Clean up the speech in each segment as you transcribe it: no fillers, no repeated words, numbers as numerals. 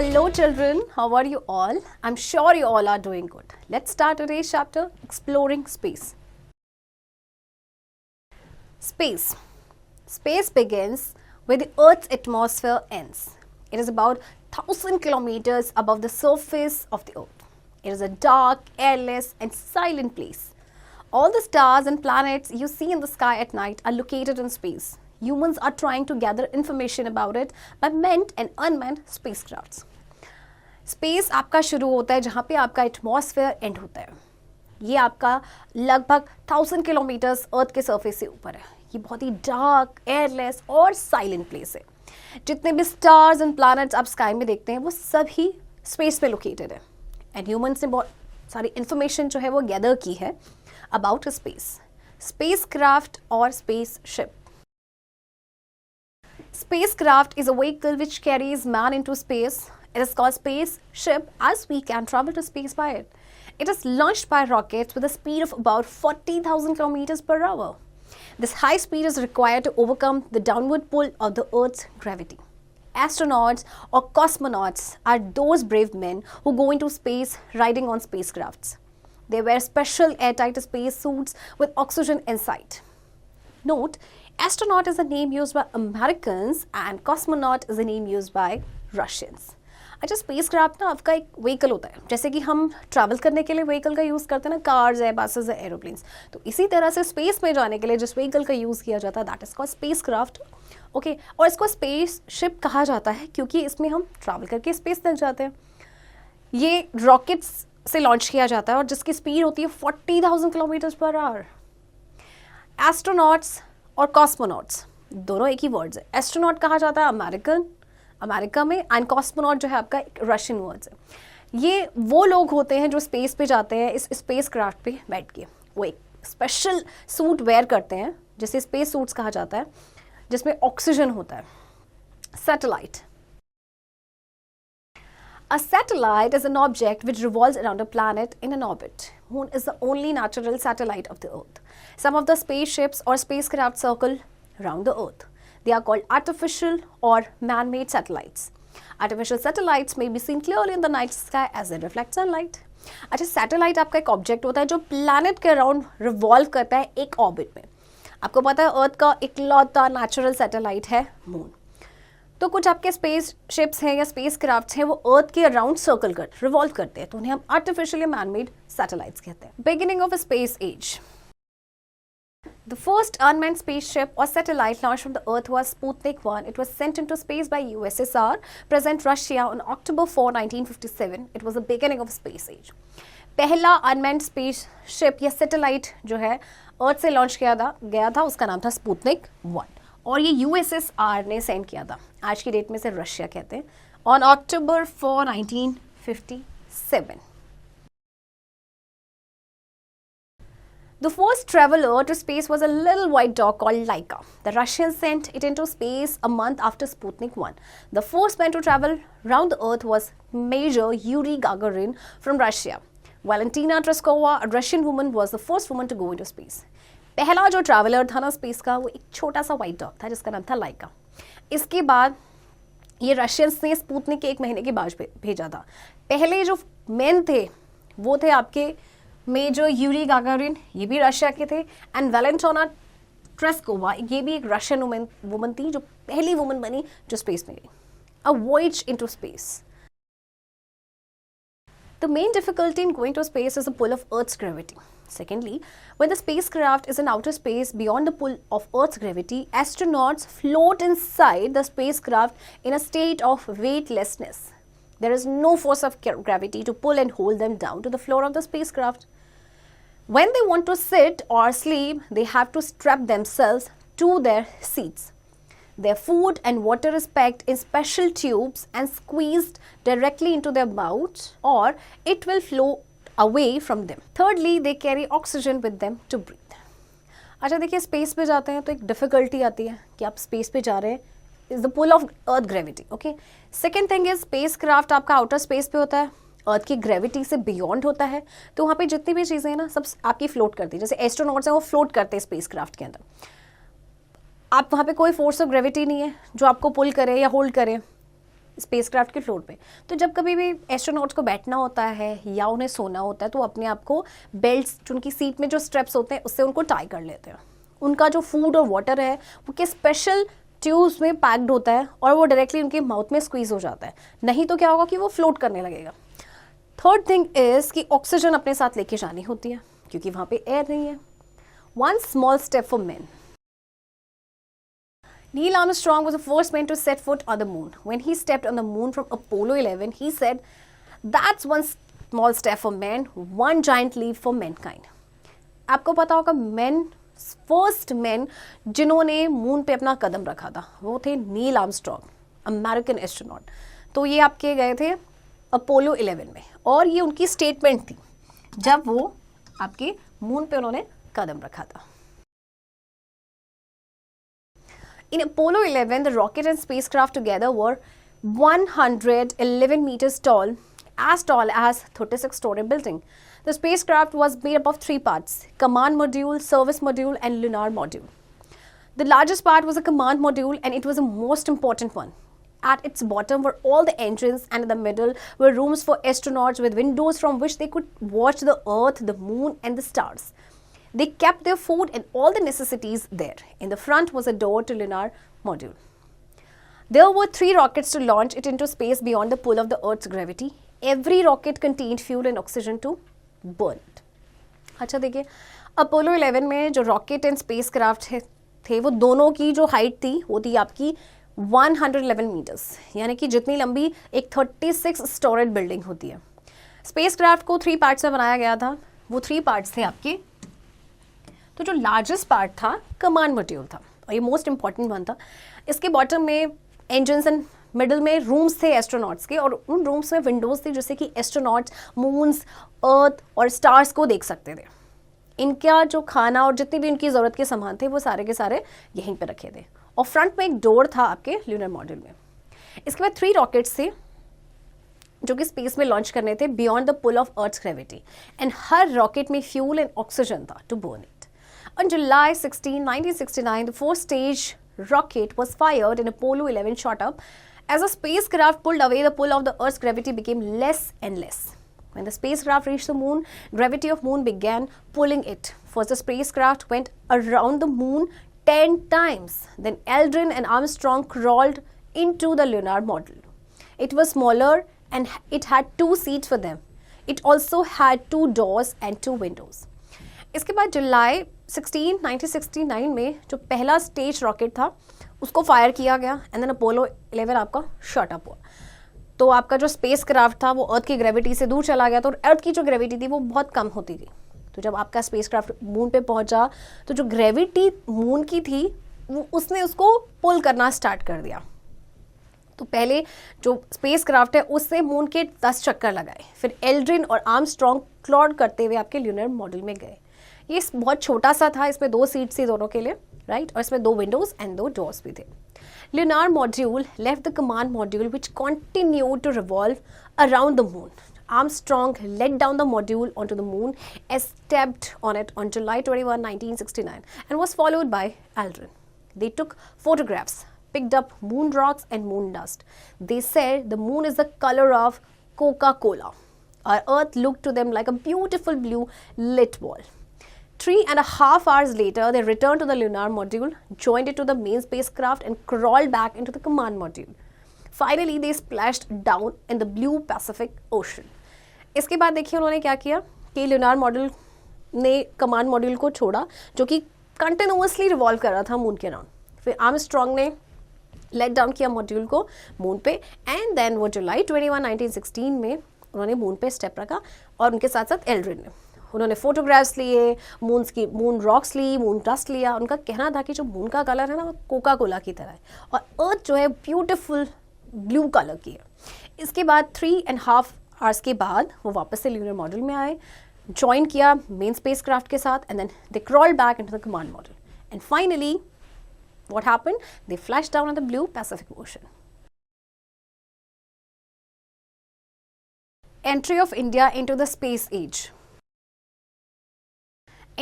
Hello children, how are you all? I'm sure you all are doing good. Let's start today's chapter, Exploring Space. Space. Space begins where the Earth's atmosphere ends. It is about 1,000 kilometers above the surface of the Earth. It is a dark, airless and silent place. All the stars and planets you see in the sky at night are located in space. Humans are trying to gather information about it by manned and unmanned spacecrafts. Space आपका शुरू होता है जहाँ पे आपका atmosphere and होता है. ये आपका लगभग 1000 किलोमीटर्स अर्थ के सरफेस से ऊपर है. ये बहुत ही डार्क, एयरलेस और साइलेंट प्लेस है. जितने भी स्टार्स एंड प्लैनेट्स आप स्काई में देखते हैं वो सभी स्पेस में लोकेटेड है. एंड ह्यूमन्स ने बहुत सारी इंफॉर्मेशन जो है वो गैदर की है अबाउट स्पेस. स्पेसक्राफ्ट और spaceship. Spacecraft is a vehicle which carries man into space. It is called spaceship as we can travel to space by it. It is launched by rockets with a speed of about 40,000 kilometers per hour. This high speed is required to overcome the downward pull of the Earth's gravity. Astronauts or cosmonauts are those brave men who go into space riding on spacecrafts. They wear special airtight space suits with oxygen inside. Note, astronaut is a name used by Americans and cosmonaut is a name used by Russians. अच्छा, spacecraft ना आपका एक vehicle होता है. जैसे कि हम travel करने के लिए व्हीकल का यूज़ करते हैं ना, कार्स है, बसेस है, एरोप्लेन्स. तो इसी तरह से स्पेस में जाने के लिए जिस व्हीकल का यूज़ किया जाता है that is called spacecraft. Okay, और इसको स्पेस शिप कहा जाता है क्योंकि इसमें हम ट्रैवल करके स्पेस तक जाते हैं. ये रॉकेट्स से लॉन्च किया जाता है और जिसकी स्पीड होती है 40,000 किलोमीटर्स पर आवर. एस्ट्रोनॉट्स और कॉस्मोनॉट्स दोनों एक ही वर्ड्स है. एस्ट्रोनॉट कहा जाता है अमेरिका में एंड कॉस्मोनॉट जो है आपका एक रशियन वर्ड्स है. ये वो लोग होते हैं जो स्पेस पे जाते हैं इस स्पेस क्राफ्ट पे बैठ के. वो एक स्पेशल सूट वेयर करते हैं जिसे स्पेस सूट्स कहा जाता है जिसमें ऑक्सीजन होता है. Satellite. A satellite is an object which revolves around a planet in an orbit. Moon is the only natural satellite of the Earth. Some of the spaceships or spacecraft circle around the Earth. They are called artificial or man-made satellites. Artificial satellites may be seen clearly in the night sky as they reflect sunlight. अच्छा, satellite आपका एक object होता है जो planet के around revolve करता है एक ऑर्बिट में. आपको पता है अर्थ का इकलौता नेचुरल सैटेलाइट है मून. तो कुछ आपके स्पेस शिप्स हैं या स्पेस क्राफ्ट्स हैं वो अर्थ के अराउंड सर्कल कर रिवॉल्व करते हैं, तो उन्हें हम आर्टिफिशियली मैनमेड सैटेलाइट्स कहते हैं. Beginning of a space age. The first unmanned spaceship or satellite launched from the Earth was Sputnik 1. It was sent into space by USSR, present Russia, on October 4, 1957. It was the beginning of space age. पहला unmanned spaceship या satellite जो है अर्थ से launch किया गया था उसका नाम था स्पुतनिक 1 और ये USSR ने सेंड किया था. आज की डेट में से रशिया कहते हैं. On October 4, 1957. The first traveler to space was a little white dog called Laika. The Russians sent it into space a month after Sputnik 1. The first man to travel around the Earth was Major Yuri Gagarin from Russia. Valentina Tereshkova, a Russian woman, was the first woman to go into space. पहला जो traveller था ना space का वो एक छोटा सा white dog था जिसका नाम था लाइका. इसके बाद ये रशियंस ने स्पुतनिक के 1 महीने के बाद भेजा था. पहले जो मैन थे वो थे आपके मेजर यूरी गागारिन, ये भी रशिया के थे, एंड वैलेंटिना ट्रेस्कोवा, ये भी एक रशियन वुमन थी जो पहली वुमन बनी जो स्पेस में गई. A voyage into space. The main difficulty in going to space is the pull of Earth's gravity. Secondly, when the spacecraft is in outer space beyond the pull of Earth's gravity, astronauts float inside the spacecraft in a state of weightlessness. There is no force of gravity to pull and hold them down to the floor of the spacecraft. When they want to sit or sleep, they have to strap themselves to their seats. Their food and water is packed in special tubes and squeezed directly into their mouths, or it will float away from them. Thirdly, they carry oxygen with them to breathe. अच्छा देखिए, space पे जाते हैं तो एक difficulty आती है कि आप स्पेस पे जा रहे हैं. Is the pull of earth gravity. Okay, second thing is spacecraft आपका आउटर स्पेस पे होता है, अर्थ की ग्रेविटी से बियॉन्ड होता है, तो वहाँ पे जितनी भी चीज़ें हैं ना सब आपकी फ्लोट करती है. जैसे एस्ट्रोनॉट्स हैं वो फ्लोट करते हैं स्पेस क्राफ्ट के अंदर. आप वहाँ पे कोई फोर्स ऑफ ग्रेविटी नहीं है जो आपको पुल करे या होल्ड करे. स्पेसक्राफ्ट के फ्लोर पे। तो जब कभी भी एस्ट्रोनॉट्स को बैठना होता है या उन्हें सोना होता है तो अपने आप को बेल्ट्स, उनकी सीट में जो स्ट्रेप्स होते हैं उससे उनको टाई कर लेते हैं। उनका जो फूड और वाटर है वो के स्पेशल ट्यूब्स में पैक्ड होता है और वो डायरेक्टली उनके माउथ में स्क्वीज हो जाता है, नहीं तो क्या होगा कि वो फ्लोट करने लगेगा। थर्ड थिंग इज कि ऑक्सीजन अपने साथ लेके जानी होती है क्योंकि वहाँ पे एयर नहीं है। One small step for main. Neil Armstrong was the first man to set foot on the moon. When he stepped on the moon from Apollo 11, he said, "That's one small step for man, one giant leap for mankind." आपको पता होगा first man जिन्होंने moon पे अपना कदम रखा था वो थे नील आर्मस्ट्रॉन्ग, अमेरिकन एस्ट्रोनॉट। तो ये आपके गए थे अपोलो 11 में और ये उनकी स्टेटमेंट थी जब वो आपके मून पे उन्होंने कदम रखा था। In Apollo 11, the rocket and spacecraft together were 111 meters tall as 36-story building. The spacecraft was made up of three parts: command module, service module, and lunar module. The largest part was a command module, and it was the most important one. At its bottom were all the engines, and in the middle were rooms for astronauts with windows from which they could watch the Earth, the Moon, and the stars. They kept their food and all the necessities there. In the front was a door to lunar module. There were 3 rockets to launch it into space beyond the pull of the Earth's gravity. Every rocket contained fuel and oxygen to burn it. अच्छा देखिए, Apollo 11 में जो rocket and space craft थे वो दोनों की जो height थी वो थी आपकी 111 मीटर्स, यानी कि जितनी लंबी एक 36 स्टोरेड बिल्डिंग होती है। स्पेस क्राफ्ट को 3 पार्ट्स में बनाया गया था। वो 3 पार्ट्स थे आपके। तो जो लार्जेस्ट पार्ट था कमांड मॉड्यूल था और ये मोस्ट इंपॉर्टेंट वन था। इसके बॉटम में इंजन्स एंड मिडल में रूम्स थे एस्ट्रोनॉट्स के और उन रूम्स में विंडोज थी जिससे कि एस्ट्रोनॉट्स मून्स, अर्थ और स्टार्स को देख सकते थे। इनका जो खाना और जितनी भी इनकी ज़रूरत के सामान थे वो सारे के सारे यहीं पे रखे थे और फ्रंट में एक डोर था आपके ल्यूनर मॉड्यूल में। इसके बाद 3 रॉकेट्स थे जो कि स्पेस में लॉन्च करने थे beyond the pull of earth's gravity and हर रॉकेट में फ्यूल एंड ऑक्सीजन था to burn it. On July 16, 1969, the 4-stage rocket was fired and Apollo 11 shot up. As the spacecraft pulled away, the pull of the Earth's gravity became less and less. When the spacecraft reached the moon, gravity of moon began pulling it. First, the spacecraft went around the moon 10 times. Then Aldrin and Armstrong crawled into the lunar module. It was smaller and it had 2 seats for them. It also had 2 doors and 2 windows. इसके बाद जुलाई 16, 1969 में जो पहला stage rocket था उसको fire किया गया and then Apollo 11 आपका शॉट अप हुआ। तो आपका जो स्पेस क्राफ्ट था वो अर्थ की ग्रेविटी से दूर चला गया, तो अर्थ की जो ग्रेविटी थी वो बहुत कम होती थी। तो जब आपका स्पेस क्राफ्ट मून पे पहुंचा तो जो ग्रेविटी मून की थी वो उसने उसको पुल करना स्टार्ट कर दिया। तो पहले जो स्पेस क्राफ्ट है उससे मून के 10 चक्कर लगाए, फिर एल्ड्रिन और आर्मस्ट्रॉन्ग क्लॉड करते हुए आपके ल्यूनर मॉड्यूल में गए। ये बहुत छोटा सा था, इसमें 2 सीट्स थी दोनों के लिए, राइट, और इसमें 2 विंडोज एंड 2 डोर्स भी थे। Lunar module left the command module which continued to revolve around the moon. Armstrong let down the module onto the moon and stepped on it on July 21, 1969 and was followed by Aldrin. They took photographs, picked up moon rocks and moon dust. They said the moon is the color of Coca-Cola. Our Earth looked to them like a beautiful blue lit ball. 3.5 hours later, they returned to the lunar module, joined it to the main spacecraft and crawled back into the command module. Finally, they splashed down in the blue Pacific Ocean. इसके बाद देखिए उन्होंने क्या किया कि lunar module ने command module को छोड़ा जो कि continuously revolve कर रहा था मून के अराउंड। फिर आर्मस्ट्रॉन्ग ने let down किया मॉड्यूल को मून पे एंड देन वो जुलाई 21, 1916 में उन्होंने मून पे स्टेप रखा और उनके साथ साथ एल्ड्रिन ने। उन्होंने फोटोग्राफ्स लिए, मून रॉक्स ली, मून डस्ट लिया। उनका कहना था कि जो मून का कलर है ना वो कोका कोला की तरह है और अर्थ जो है ब्यूटीफुल ब्लू कलर की है। इसके बाद 3.5 आवर्स के बाद वो वापस से ल्यूनर मॉड्यूल में आए, ज्वाइन किया मेन स्पेस क्राफ्ट के साथ and then they crawled back into the command module and finally what happened, they flashed down in the blue Pacific Ocean. Entry of India into the space age.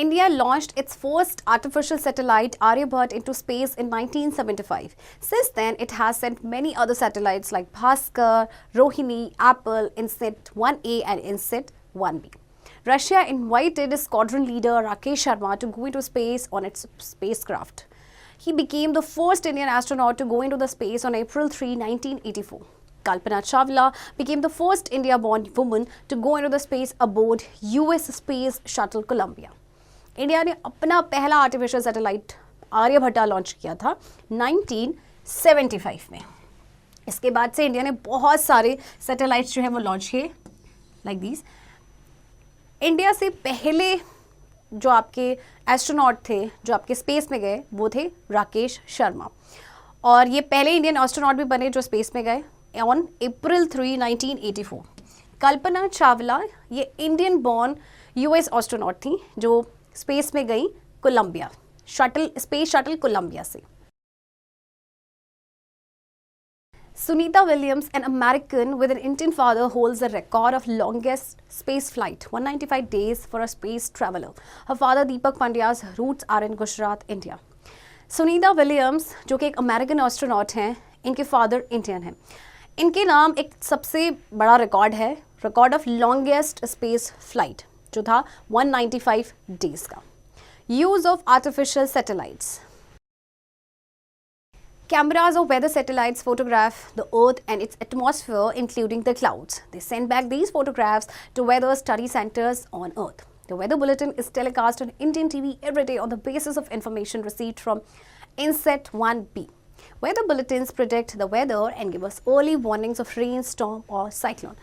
India launched its first artificial satellite Aryabhat into space in 1975. Since then, it has sent many other satellites like Bhaskar, Rohini, Apple, INSET 1A and INSET 1B. Russia invited its squadron leader Rakesh Sharma to go into space on its spacecraft. He became the first Indian astronaut to go into the space on April 3, 1984. Kalpana Chawla became the first India-born woman to go into the space aboard US Space Shuttle Columbia. India ने अपना पहला artificial satellite Aryabhatta launch किया था 1975 में. इसके बाद से India ने बहुत सारे सैटेलाइट्स जो है वो लॉन्च किए लाइक दीज. इंडिया से पहले जो आपके एस्ट्रोनॉट थे जो आपके स्पेस में गए वो थे राकेश शर्मा, और ये पहले इंडियन एस्ट्रोनॉट भी बने जो स्पेस में गए ऑन April 3, 1984. कल्पना चावला ये इंडियन बॉर्न यूएस एस्ट्रोनॉट थी जो स्पेस में गई कोलंबिया स्पेस शटल कोलंबिया से. Sunita Williams, an American with an Indian father, holds the record of longest space flight, 195 days for a space traveler. Her father Deepak Pandya's roots are in Gujarat, India. Sunita Williams जो कि एक American astronaut हैं, इनके father Indian हैं. इनके नाम एक सबसे बड़ा रिकॉर्ड है, record of longest space flight जो था 195 डेज का. Use of artificial satellites. Cameras or weather satellites photograph the Earth and its atmosphere, including the clouds. They send back these photographs to weather study centers on Earth. The weather bulletin is telecast on Indian TV every day on the basis of information received from INSET 1B. Weather bulletins predict the weather and give us early warnings of rain, storm or cyclone.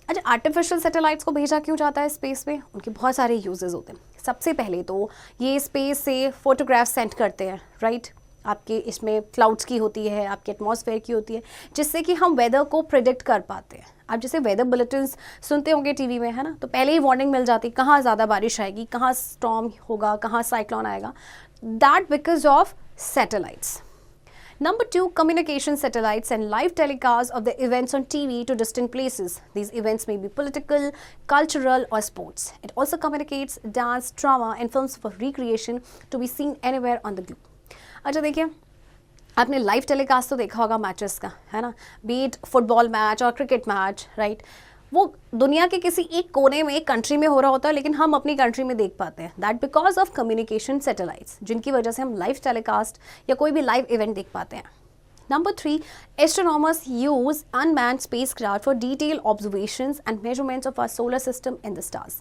अच्छा, artificial satellites को भेजा क्यों जाता है space में? उनके बहुत सारे यूजेस होते हैं. सबसे पहले तो ये स्पेस से फोटोग्राफ सेंड करते हैं, राइट? आपके इसमें क्लाउड्स की होती है, आपके एटमॉस्फेयर की होती है, जिससे कि हम वेदर को प्रिडिक्ट कर पाते हैं. आप जैसे वेदर बुलेटिन्स सुनते होंगे टीवी में, है ना, तो पहले ही वार्निंग मिल जाती है कहाँ ज़्यादा बारिश आएगी, कहाँ स्टॉर्म होगा, कहाँ साइक्लोन आएगा. That because of satellites. Number 2, communication satellites and live telecasts of the events on TV to distant places. These events may be political, cultural or sports. It also communicates dance, drama and films for recreation to be seen anywhere on the globe. अच्छा देखिए, आपने live telecast तो देखा होगा matches का, है ना, beat football match और क्रिकेट मैच, राइट? वो दुनिया के किसी एक कोने में एक कंट्री में हो रहा होता है, लेकिन हम अपनी कंट्री में देख पाते हैं. That because of communication satellites, जिनकी वजह से हम लाइव टेलीकास्ट या कोई भी लाइव इवेंट देख पाते हैं. Number 3, astronomers use unmanned spacecraft for detailed observations and measurements of our solar system and the stars.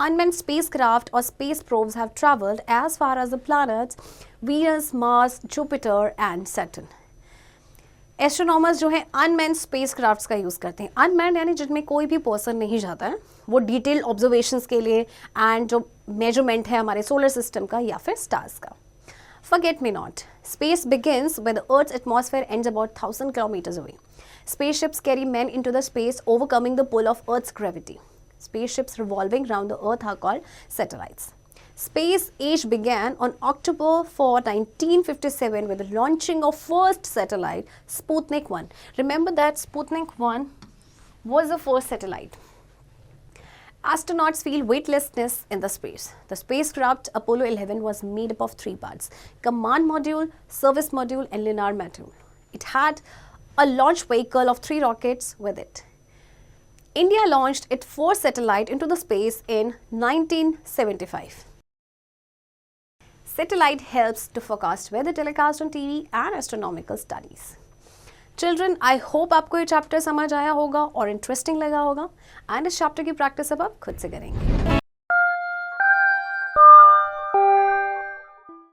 Unmanned spacecraft or space probes have traveled as far as the planets Venus, Mars, Jupiter and Saturn. Astronomers जो है unmanned spacecrafts का use करते हैं. Unmanned यानी जिनमें कोई भी person नहीं जाता है, वो डिटेल ऑब्जर्वेशंस के लिए एंड जो मेजरमेंट है हमारे सोलर सिस्टम का या फिर स्टार्स का. Forget me not. Space begins where the Earth's atmosphere ends about 1,000 kilometers away. Spaceships carry men into the space, overcoming the pull of Earth's gravity. Spaceships revolving around the Earth are called satellites. Space age began on October 4, 1957 with the launching of first satellite, Sputnik 1. Remember that Sputnik 1 was the first satellite. Astronauts feel weightlessness in the space. The spacecraft Apollo 11 was made up of 3 parts: command module, service module and lunar module. It had a launch vehicle of 3 rockets with it. India launched its first satellite into the space in 1975. Satellite helps to forecast weather telecast on TV and astronomical studies. Children, I hope आपको ये chapter समझ आया होगा और interesting लगा होगा, and इस chapter की प्रैक्टिस अब आप खुद से करेंगे.